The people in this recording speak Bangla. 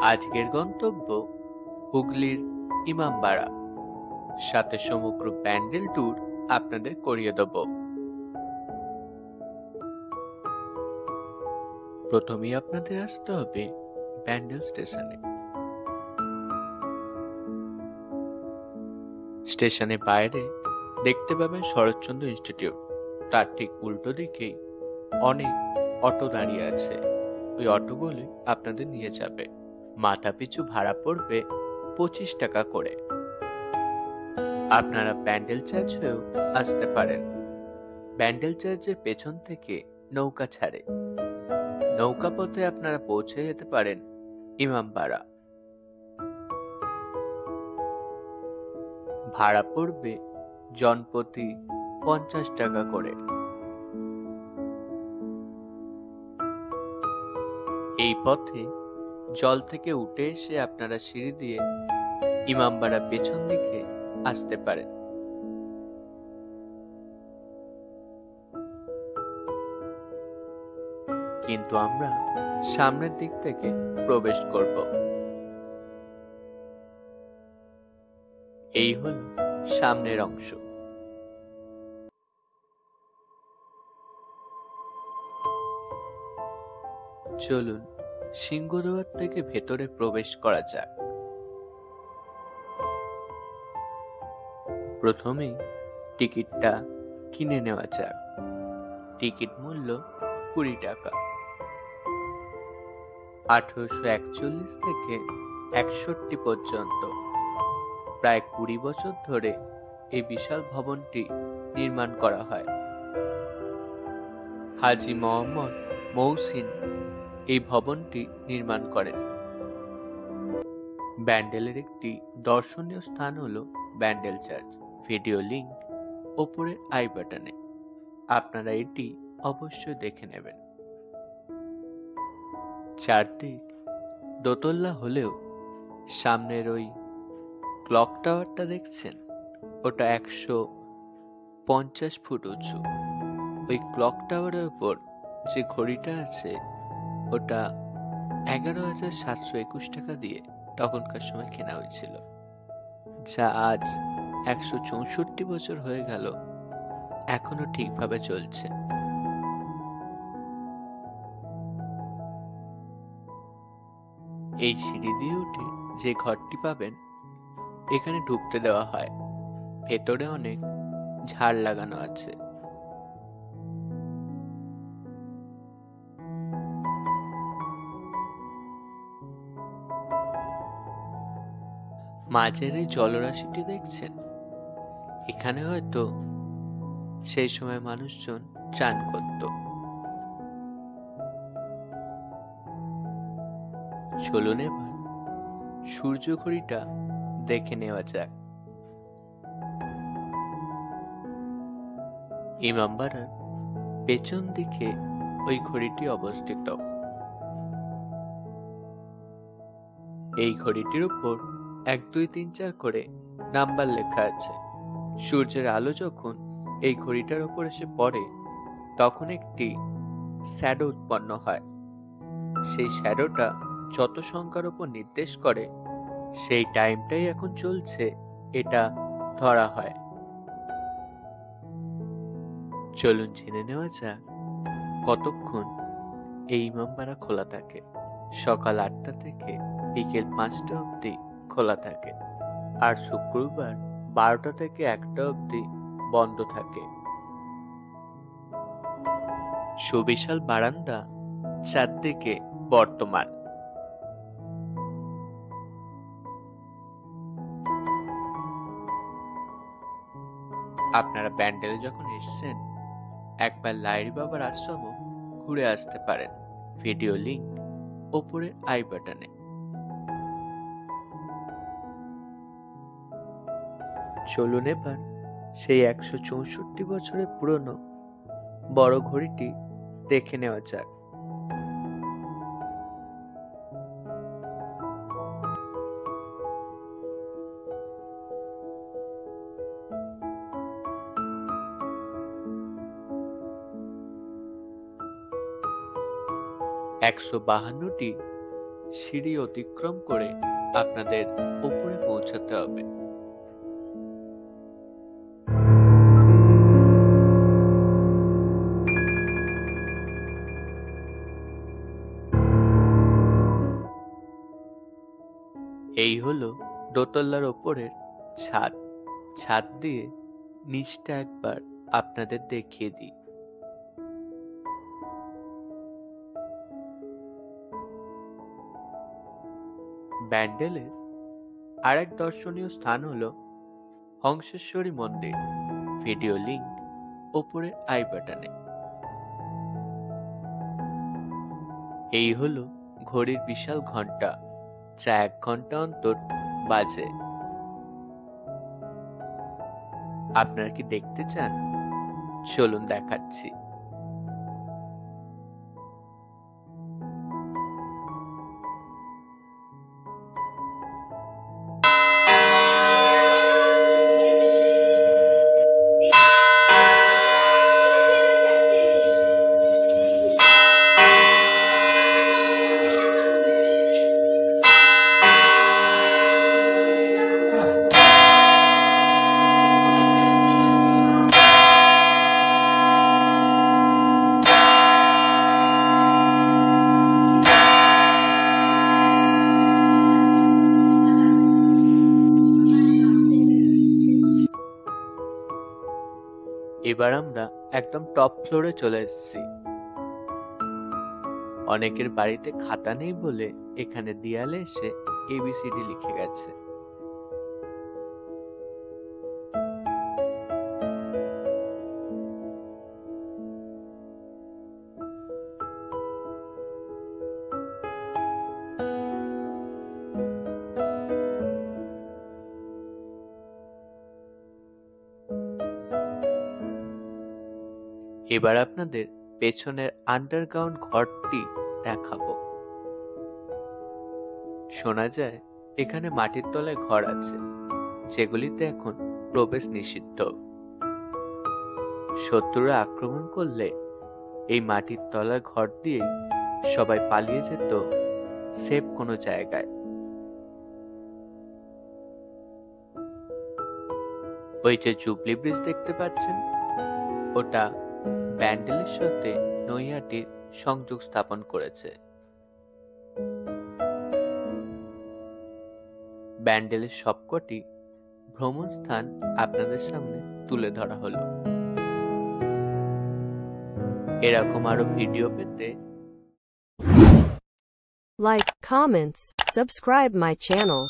আজকের গন্তব্য হুগলির ইমামবাড়া, সাথে সমগ্র প্যান্ডেল ট্যুর আপনাদের করিয়ে দেব। প্রথমেই আপনাদের আসতে হবে ব্যান্ডেল স্টেশনে। স্টেশনের বাইরে দেখতে পাবেন শরৎচন্দ্র ইনস্টিটিউট, তার ঠিক উল্টো দিকেই অনেক অটো দাঁড়িয়ে আছে। ওই অটোগুলি আপনাদের নিয়ে যাবে। মাথা পিছু ভাড়া পড়বে 25 টাকা করে। আপনারা ব্যান্ডেল চার্চ হয়েও আসতে পারেন। ব্যান্ডেল চার্চের পেছন থেকে নৌকা ছাড়ে। নৌকা পথে আপনারা পৌঁছে যেতে পারেন ইমামবাড়া। ভাড়া পড়বে জনপ্রতি 50 টাকা করে। এই পথে জল থেকে উঠে এসে আপনারা সিঁড়ি দিয়ে ইমামবাড়া পেছন দিকে আসতে পারেন। কিন্তু আমরা সামনের দিক থেকে প্রবেশ করব। এই হলো সামনের অংশ। চলুন সিংহদুয়ার থেকে ভেতরে প্রবেশ করা যাক। প্রথমেই টিকিটটা কিনে নেওয়া যাক। টিকিট মূল্য 20 টাকা। 1841 থেকে 61 পর্যন্ত প্রায় 20 বছর ধরে এই বিশাল ভবনটি নির্মাণ করা হয়। হাজী মোহাম্মদ মহসিন এই ভবনটি নির্মাণ করেন। ব্যান্ডেলের একটি দর্শনীয় স্থান হলো ব্যান্ডেল চার্চ। ভিডিও লিংক ওপরের আই বাটনে। আপনারা এটি অবশ্যই দেখে নেবেন। চারদিক দোতলা হলেও সামনের ওই ক্লক টাওয়ারটা দেখছেন, ওটা 150 ফুট উঁচু। ওই ক্লক টাওয়ারের উপর যে ঘড়িটা আছে ওটা 11,721 টাকা দিয়ে তখনকার সময় কেনা হয়েছিল, যা আজ 164 বছর হয়ে গেল, এখনো ঠিকভাবে চলছে। এই সিঁড়ি দিয়ে উঠে যে ঘরটি পাবেন এখানে ঢুকতে দেওয়া হয়। ভেতরে অনেক ঝাড় লাগানো আছে। মাঝের এই জলরাশিটি দেখছেন, এখানে হয়তো সেই সময় মানুষজন চান করত। চলুন এবার সূর্য ঘড়িটা দেখে নেওয়া যাক। ইমামবাড়ার পেছন দিকে ওই ঘড়িটি অবস্থিত। এই ঘড়িটির উপর 1 2 3 4 করে নাম্বার লেখা আছে। সূর্যের আলো যখন এই ঘড়িটার উপর এসে পড়ে তখন একটি শ্যাডো উৎপন্ন হয়। সেই শ্যাডোটা যত সংখ্যার উপর নির্দেশ করে সেই টাইমটাই এখন চলছে এটা ধরা হয়। চলুন জেনে নেওয়া যাক কতক্ষণ এই ইমামবাড়া খোলা থাকে। সকাল 8টা থেকে বিকেল 5টা অবধি খোলা থাকে, আর শুক্রবার 12টা থেকে 1টা অবধি বন্ধ থাকে। সুবিশাল বারান্দা চারদিকে বর্তমান। আপনারা ব্যান্ডেলে যখন এসছেন একবার লাহিড়ী বাবার আশ্রমও ঘুরে আসতে পারেন। ভিডিও লিংক ওপরের আই বাটনে। চলুন এবার সেই 164 বছরের পুরনো বড় ঘড়িটি দেখে নেওয়া যাক। একশো 152টি সিঁড়ি অতিক্রম করে আপনাদের উপরে পৌঁছাতে হবে। এই হলো দোতলার ওপরের ছাদ। ছাদ দিয়ে নিচটা একবার আপনাদের দেখিয়ে দিই। ব্যান্ডেলের আরেক দর্শনীয় স্থান হলো হংসেশ্বরী মন্দির। ভিডিও লিংক ওপরের আই বাটনে। এই হলো ঘড়ির বিশাল ঘন্টা, যা 1 ঘন্টা অন্তর বাজে। আপনারা কি দেখতে চান? চলুন দেখাচ্ছি। এবার আমরা একদম টপ ফ্লোরে চলে এসেছি। অনেকের বাড়িতে খাতা নেই বলে এখানে দেয়ালে এসে এবিসিডি লিখে গেছে। এবার আপনাদের পেছনের আন্ডারগ্রাউন্ড ঘরটি দেখাবো। শোনা যায় এখানে মাটির তলায় ঘর আছে, যেগুলিতে এখন প্রবেশ নিষিদ্ধ। শত্রুরা আক্রমণ করলে এই মাটির তলার ঘর দিয়েই সবাই পালিয়ে যেত সেফ কোনো জায়গায়। ওই যে জুবলি ব্রিজ দেখতে পাচ্ছেন, ওটা ব্যান্ডেলের সাথে নৈহাটির সংযোগ স্থাপন করেছে। ব্যান্ডেলের সবকটি ভ্রমণ স্থান আপনাদের সামনে তুলে ধরা হলো। এরকম আরো ভিডিও পেতে like, comments, subscribe my channel.